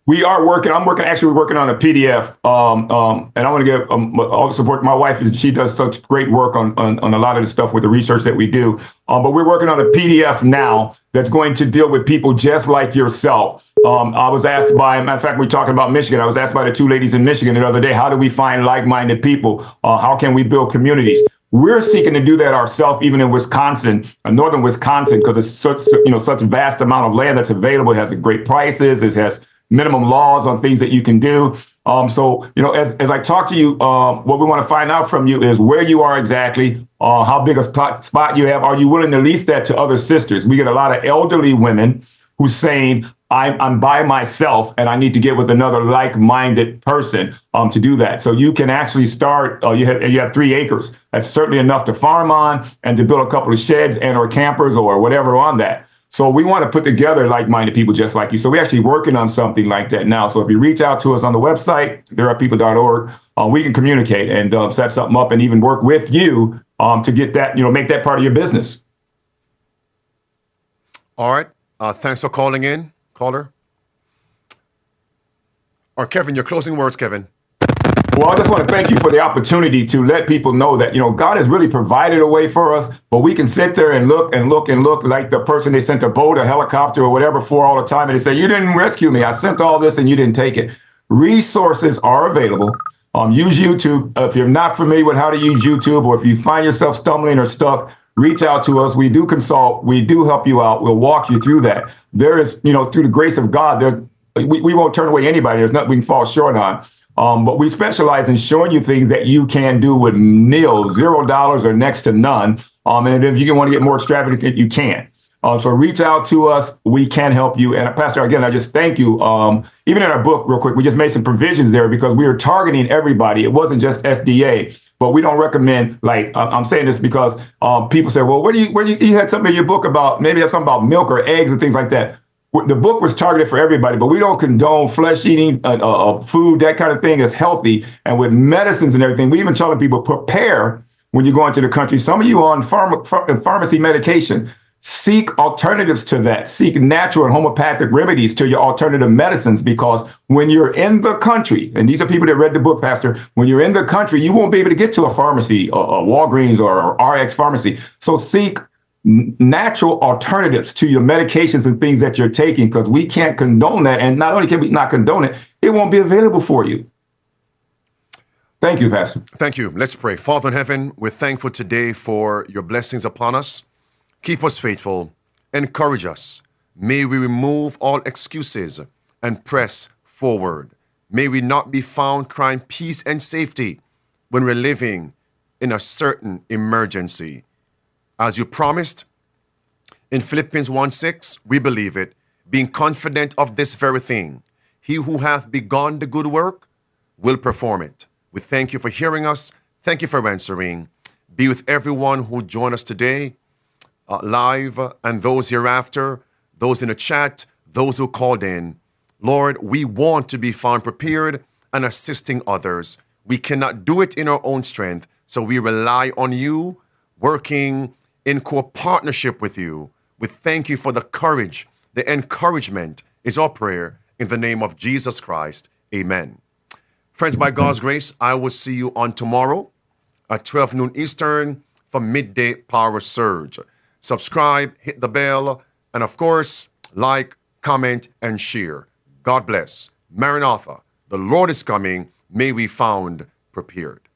We are working. I'm actually working on a PDF. And I want to give all the support to my wife. She does such great work on a lot of the stuff with the research that we do. But we're working on a PDF now that's going to deal with people just like yourself. I was asked by, matter of fact, we're talking about Michigan. I was asked by the 2 ladies in Michigan the other day, how do we find like-minded people? How can we build communities? We're seeking to do that ourselves, even in Wisconsin, northern Wisconsin, because it's such a vast amount of land that's available. It has great prices. It has minimum laws on things that you can do. So, as I talk to you, what we want to find out from you is where you are exactly, how big a spot you have. Are you willing to lease that to other sisters? We get a lot of elderly women who's saying, I'm by myself and I need to get with another like-minded person to do that. So you can actually start, you have 3 acres. That's certainly enough to farm on and to build a couple of sheds and or campers or whatever on that. So we want to put together like-minded people just like you. So we're actually working on something like that now. So if you reach out to us on the website, therearepeople.org, we can communicate and set something up and even work with you to get that, make that part of your business. All right. Thanks for calling in, caller. Or Kevin, your closing words, Kevin. Well, I just want to thank you for the opportunity to let people know that, God has really provided a way for us, but we can sit there and look like the person they sent a boat, a helicopter, or whatever for all the time, and they say, you didn't rescue me. I sent all this and you didn't take it. Resources are available. Use YouTube. If you're not familiar with how to use YouTube, or if you find yourself stumbling or stuck, reach out to us. We do consult. We do help you out. We'll walk you through that. There is, through the grace of God, we won't turn away anybody. There's nothing we can fall short on. But we specialize in showing you things that you can do with $0 or next to none. And if you want to get more extravagant, you can. So reach out to us. We can help you. And Pastor, again, I just thank you. Even in our book, real quick, we just made some provisions there because we were targeting everybody. It wasn't just SDA, but we don't recommend, I'm saying this because people say, well, you had something in your book about, maybe that's something about milk or eggs and things like that. The book was targeted for everybody, but we don't condone flesh eating, food, that kind of thing is healthy. And with medicines and everything, we even telling people prepare when you go into the country. Some of you on pharmacy medication, seek alternatives to that. Seek natural and homeopathic remedies to your alternative medicines, because when you're in the country, and these are people that read the book, Pastor, when you're in the country, you won't be able to get to a pharmacy, a Walgreens or RX pharmacy. So seek natural alternatives to your medications and things that you're taking, because we can't condone that. And not only can we not condone it, it won't be available for you. Thank you, Pastor. Thank you. Let's pray. Father in heaven, we're thankful today for your blessings upon us. Keep us faithful. Encourage us. May we remove all excuses and press forward. May we not be found crying peace and safety when we're living in a certain emergency. As you promised in Philippians 1:6, we believe it, being confident of this very thing. He who hath begun the good work will perform it. We thank you for hearing us. Thank you for answering. Be with everyone who joined us today, live, and those hereafter, those in the chat, those who called in. Lord, we want to be found prepared and assisting others. We cannot do it in our own strength, so we rely on you, working in co-partnership with you. We thank you for the courage. The encouragement is our prayer in the name of Jesus Christ. Amen. Friends, by God's grace, I will see you on tomorrow at 12 noon Eastern for Midday Power Surge. Subscribe, hit the bell, and of course, like, comment, and share. God bless. Maranatha, the Lord is coming. May we found prepared.